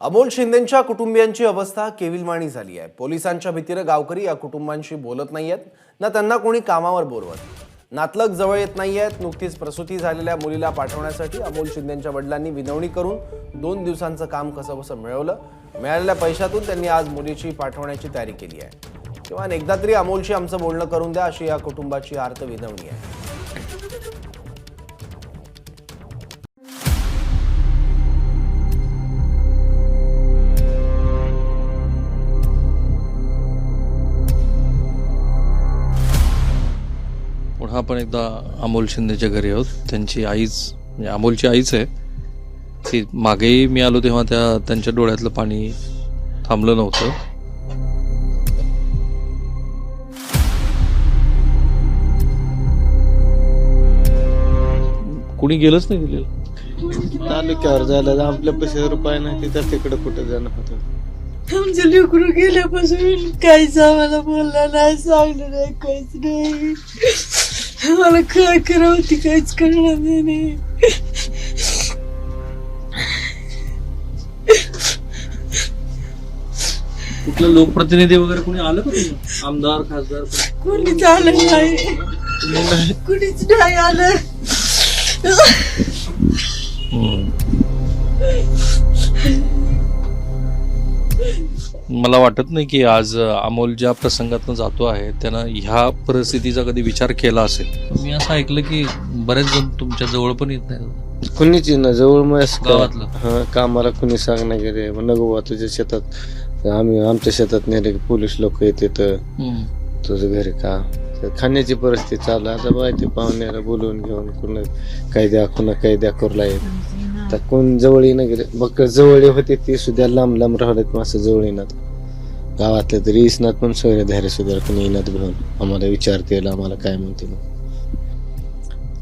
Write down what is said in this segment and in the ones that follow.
अमोल शिंदेंच्या कुटुंबियांची अवस्था केविलवाणी झाली आहे। पोलिसांच्या भीतीने गावकरी या कुटुंबांशी बोलत नाहीयेत ना त्यांना कोणी कामावर बोलवत। नातलग जवळ येत नाहीयेत। नुकतीच प्रसूती झालेल्या मुलीला पाठवण्यासाठी अमोल शिंदेंच्या वडिलांनी विनवणी करून 2 दिवसांचं काम कसंबसं मिळवलं। मिळालेल्या पैशातून त्यांनी आज मुलीची पाठवण्याची तयारी केली आहे। किंवा एकदा तरी अमोलशी आमचं बोलणं करून द्या अशी या कुटुंबाची आर्त विनवणी आहे। पुन्हा आपण एकदा अमोल शिंदेच्या घरी आहोत। त्यांची आईच म्हणजे अमोलची आईच आहे ती। मागेही मी आलो तेव्हा त्यांच्या डोळ्यातलं पाणी थांबलं नव्हतं। कुणी गेलंच नाही दिलेलं। तालुक्यावर झालं आपल्या पैसे रुपये नाही तिथं तिकडे कुठे जाणं होतं। आमचं लेकरू गेल्यापासून काहीच आम्हाला बोलला नाही, सांगलं नाही, काहीच नाही। मला काय करावं ती काहीच कळणार नाही। कुठलं लोकप्रतिनिधी वगैरे कोणी आलं का तुम्ही? आमदार खासदार कोणीच आलं नाही, कुणीच नाही आलं। मला वाटत नाही की आज अमोल ज्या प्रसंगातून जातो आहे त्यानं ह्या परिस्थितीचा कधी विचार केला असेल। मी असं ऐकलं की बरेच जण तुमच्या जवळ पण येत नाही। कुणीच ना जवळ मग गावातलं कामाला कुणी सांगणार गेले नको तुझ्या शेतात आम्ही आमच्या शेतात नेले पोलीस लोक येते तर तुझं घरी का खाण्याची परिस्थिती चालू आता माहिती पाहुण्याला बोलवून घेऊन कुणा कायद्या करूला येत तर कोण जवळ येणं गेले मग जवळ होते ते सुद्धा लांब लांब राहिलेत मासं जवळ येणार गावातले तरी इसनात पण सोयरे धारे सुद्धा कोणी येणार घेऊन आम्हाला विचारते आम्हाला काय म्हणते मग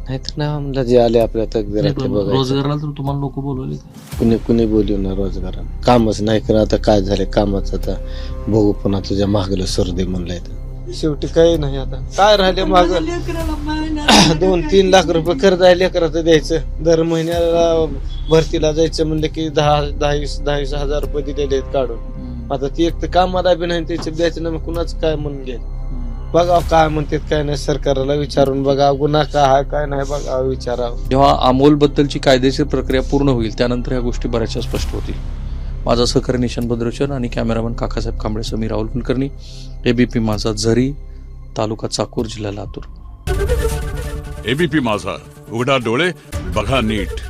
नाहीतर ना आम्हाला जे आले आपल्या तकदीरातले बघा रोजगाराला तर तुम्हाला लोक बोलवले कुणी बोलू ना रोजगार कामच नाही कर आता काय झाले कामच आता बघू पुन्हा तुझ्या मागलं सर्दी म्हणलंय तर शेवटी काही नाही आता काय राहिले माग 2-3 लाख रुपये कर्ज आहे लेकराचं द्यायचं दर महिन्याला भरतीला जायचं म्हणलं की 10-20 हजार रुपये दिलेले आहेत काढून आता ती एक तर कामाला बी नाही त्याचे द्यायचं ना मग कुणाच काय म्हणून घ्याय बघाव काय म्हणतात काय नाही सरकारला विचारून बघावं गुन्हा काय आहे काय नाही बघावं विचारावं। जेव्हा अमोल बद्दलची कायदेशीर प्रक्रिया पूर्ण होईल त्यानंतर ह्या गोष्टी बऱ्याचशा स्पष्ट होतील। माझा सहकारी निशांत भद्रेश्वर आणि कॅमेरामन काकासाहेब कांबळे मी राहुल कुलकर्णी एबीपी माझा झरी तालुका चाकूर जिल्हा लातूर। एबीपी माझा उघडा डोळे बघा नीट।